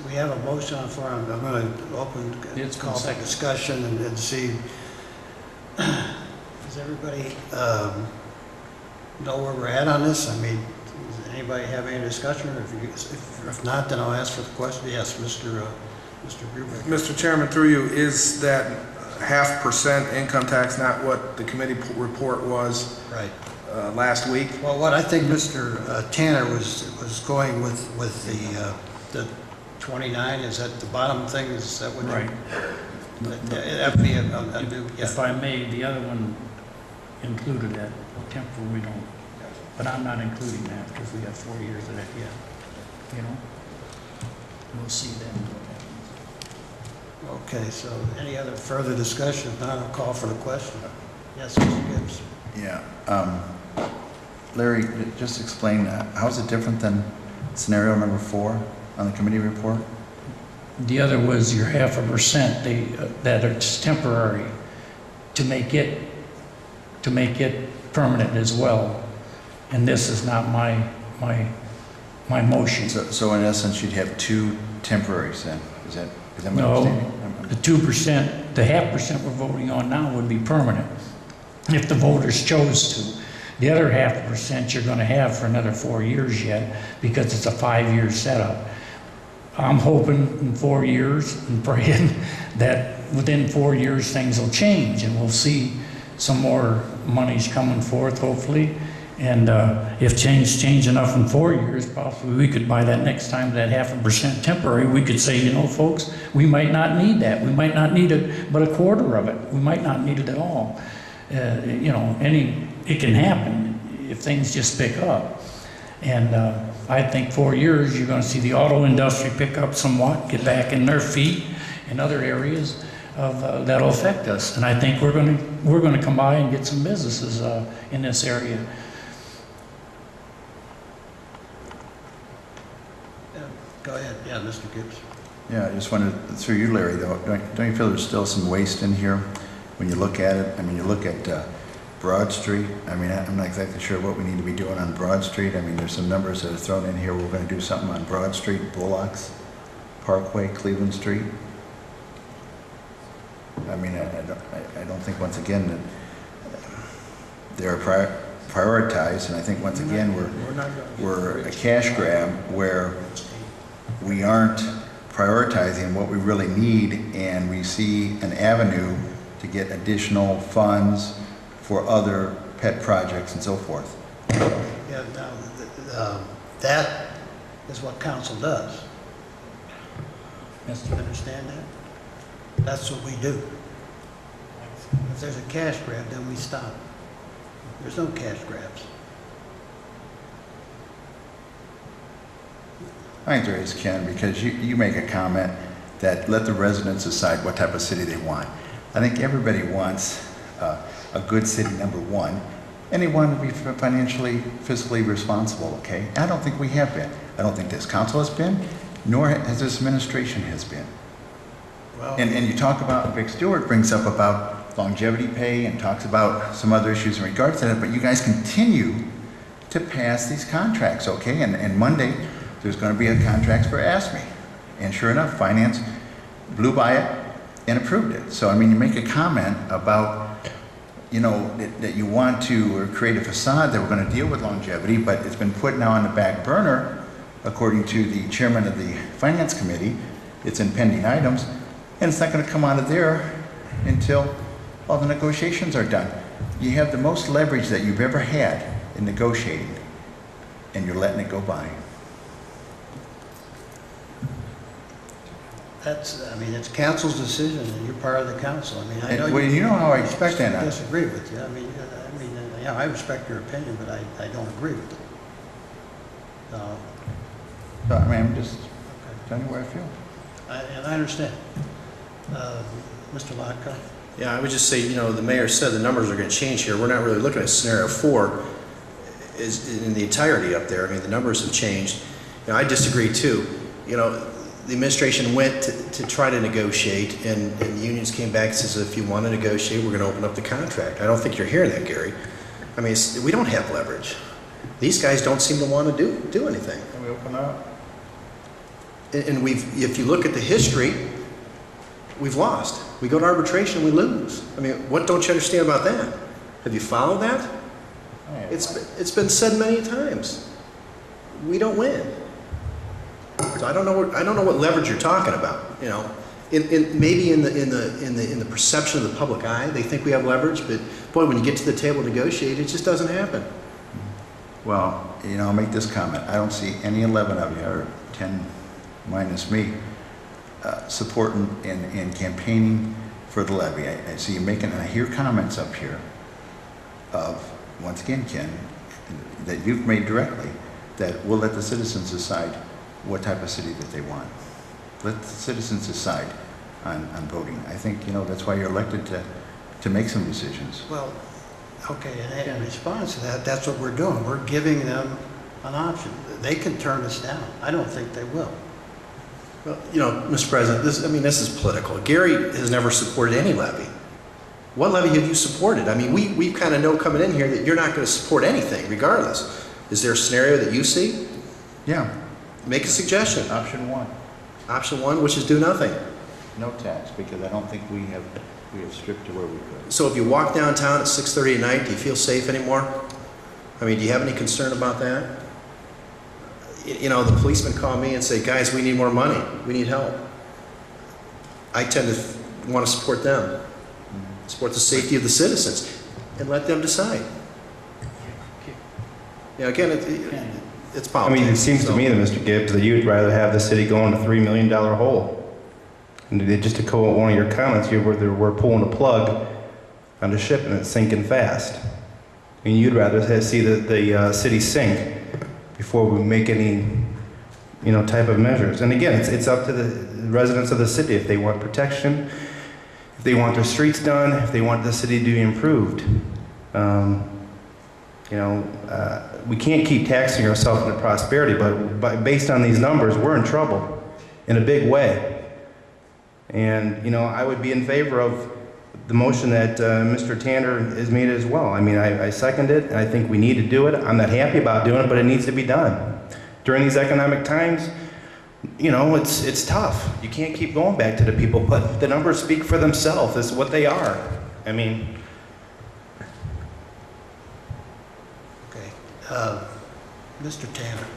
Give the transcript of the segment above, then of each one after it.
we have a motion on the floor. I'm going to open, call for discussion and see, does everybody know where we're at on this? I mean, does anybody have any discussion? Or if not, then I'll ask for the question. Yes, Mr. Gruber. Mr. Chairman, through you, is that 0.5% income tax not what the committee report was right last week? Well, what I think Mr. Tanner was going with the 29, is that the bottom thing? Is that what? Right. That'd be a new. Yeah. If I may, the other one included that temporary, we don't, but I'm not including that because we got 4 years of that yet. You know, we'll see then what happens. Okay, so any other further discussion? If not, I'll call for the question. Yes, Mr. Gibbs. Yeah. Larry, just explain, how is it different than scenario number 4 on the committee report? The other was your 0.5% that it's temporary to make it permanent as well. And this is not my motion. So in essence, you'd have 2 temporaries then? Is that my No, understanding? the 2%, the 0.5% we're voting on now would be permanent if the voters chose to. The other 0.5% you're going to have for another 4 years yet because it's a 5-year setup. I'm hoping in 4 years and praying that within 4 years things will change and we'll see some more monies coming forth hopefully. And if change enough in 4 years, possibly we could, by that next time, that 0.5% temporary, we could say, you know, folks, we might not need that. We might not need it, but a quarter of it. We might not need it at all. You know, it can happen if things just pick up. And I think 4 years, you're going to see the auto industry pick up somewhat, get back in their feet in other areas of that'll affect us. And I think we're going to come by and get some businesses in this area. Go ahead. Yeah, Mr. Gibbs. Yeah, I just wanted, through you, Larry, though, don't you feel there's still some waste in here when you look at it? I mean, you look at Broad Street. I mean, I'm not exactly sure what we need to be doing on Broad Street. I mean, there's some numbers that are thrown in here. We're going to do something on Broad Street, Bullocks, Parkway, Cleveland Street. I mean, I don't think, once again, that they're prioritized, and I think, once again, we're a cash grab where we aren't prioritizing what we really need, and we see an avenue to get additional funds for other pet projects and so forth. Yeah, now, that is what council does. Yes, You understand that? That's what we do. If there's a cash grab, then we stop. There's no cash grabs. I think there is, Ken, because you make a comment that let the residents decide what type of city they want. I think everybody wants a good city, number one, and they want to be financially, fiscally responsible, okay? I don't think we have been. I don't think this council has been, nor has this administration has been. Well, And you talk about, Vic Stewart brings up about longevity pay and talks about some other issues in regards to that, but you guys continue to pass these contracts, okay? And Monday, there's going to be a contract for ASME. And sure enough, Finance blew by it and approved it. So, I mean, you make a comment about, you know, that you want to create a facade that we're going to deal with longevity, but it's been put now on the back burner, according to the chairman of the Finance Committee. It's in pending items, and it's not going to come out of there until all the negotiations are done. You have the most leverage that you've ever had in negotiating, and you're letting it go by. I mean, it's council's decision, and you're part of the council. I mean, I know Well, you know how I expect that. I disagree with you. I mean, yeah, I respect your opinion, but I don't agree with it. So, I mean, I'm just telling you where I feel. And I understand. Mr. Lotka? Yeah, I would just say, you know, the mayor said the numbers are going to change here. We're not really looking at scenario 4 is in the entirety up there. I mean, the numbers have changed. You know, I disagree too. You know, the administration went to try to negotiate, and the unions came back and says, if you want to negotiate, we're going to open up the contract. I don't think you're hearing that, Gary. I mean, we don't have leverage. These guys don't seem to want to do anything. Can we open up? And if you look at the history, we've lost. We go to arbitration, we lose. I mean, what don't you understand about that? Have you followed that? It's been said many times. We don't win. So I don't know what leverage you're talking about. You know, maybe in the perception of the public eye, they think we have leverage. But boy, when you get to the table to negotiate, it just doesn't happen. Well, you know, I'll make this comment. I don't see any 11 of you, or 10 minus me, supporting and campaigning for the levy. I see you making, and I hear comments up here of, once again, Ken, that you've made directly, that we'll let the citizens decide what type of city that they want. Let the citizens decide on voting. I think, you know, that's why you're elected to make some decisions. Well, okay, and in response to that, that's what we're doing. We're giving them an option. They can turn us down. I don't think they will. Well, you know, Mr. President, this is political. Gary has never supported any levy. What levy have you supported? I mean, we kind of know coming in here that you're not going to support anything, regardless. Is there a scenario that you see? Yeah. Make a suggestion. Option 1. Option 1, which is do nothing. No tax, because I don't think we have stripped to where we could. So if you walk downtown at 6:30 at night, do you feel safe anymore? I mean, do you have any concern about that? You know, the policemen call me and say, guys, we need more money. We need help. I tend to want to support them, support the safety of the citizens, and let them decide. You know, again, it's I politics. mean, it seems to me that, Mr. Gibbs, that you'd rather have the city go in a $3 million hole. And just to quote one of your comments, we're pulling a plug on the ship and it's sinking fast. I mean, you'd rather see the city sink before we make any, you know, type of measures. And again, it's up to the residents of the city if they want protection, if they want their streets done, if they want the city to be improved. We can't keep taxing ourselves into prosperity, but based on these numbers, we're in trouble in a big way. And, you know, I would be in favor of the motion that Mr. Tanner has made as well. I mean, I second it, and I think we need to do it. I'm not happy about doing it, but it needs to be done. During these economic times, you know, it's tough. You can't keep going back to the people, but the numbers speak for themselves. It's what they are. I mean... Mr. Tanner.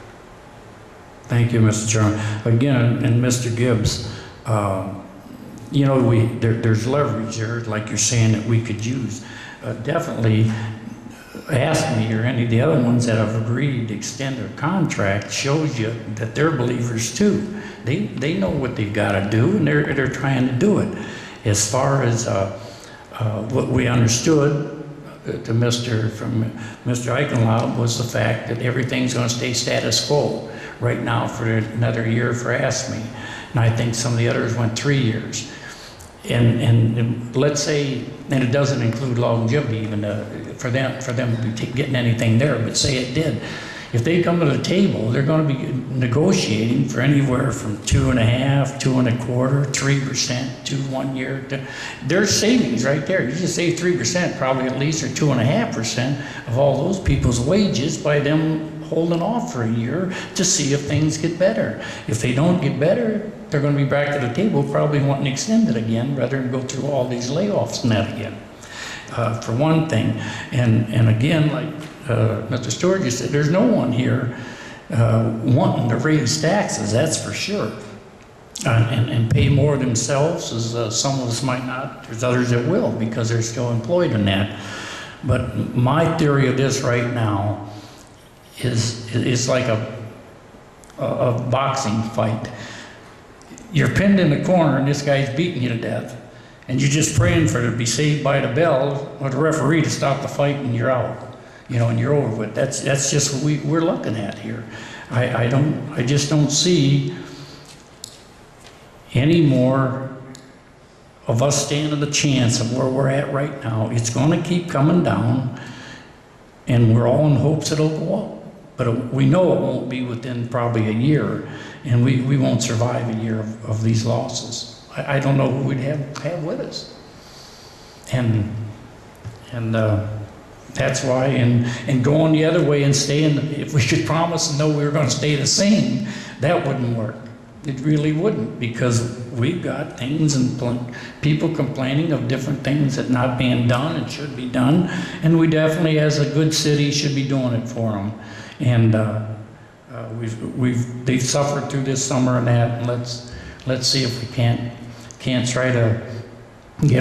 Thank you, Mr. Chairman. Again, and Mr. Gibbs, you know, there's leverage there, like you're saying, that we could use. Definitely ask me or any of the other ones that have agreed to extend their contract, shows you that they're believers too. They know what they've got to do, and they're trying to do it. As far as what we understood to Mr. Eichenlaub was the fact that everything's going to stay status quo right now for another year for ASME. And I think some of the others went 3 years. And let's say, and it doesn't include longevity even for them to be getting anything there, but say it did. If they come to the table, they're going to be negotiating for anywhere from 2.5%, 2.25%, 3% to 1 year. There's savings right there. You just save 3%, probably at least, or 2.5% of all those people's wages by them holding off for a year to see if things get better. If they don't get better, they're going to be back to the table, probably wanting to extend it again, rather than go through all these layoffs and that again. For one thing, and again, like Mr. Stewart just said, there's no one here wanting to raise taxes, that's for sure, and pay more themselves, as some of us might not. There's others that will, because they're still employed in that. But my theory of this right now is like a boxing fight. You're pinned in the corner and this guy's beating you to death, and you're just praying for it to be saved by the bell or the referee to stop the fight, and you're out. You know, and you're over with. That's just what we're looking at here. I just don't see any more of us standing a chance of where we're at right now. It's going to keep coming down, and we're all in hopes it'll go up. But we know it won't be within probably a year, and we won't survive a year of these losses. I don't know who we'd have with us. And that's why, and going the other way and staying, if we could promise and know we were going to stay the same, that wouldn't work. It really wouldn't, because we've got things and people complaining of different things that not being done and should be done, and we definitely, as a good city, should be doing it for them. And they've suffered through this summer and that, and let's see if we can't try to get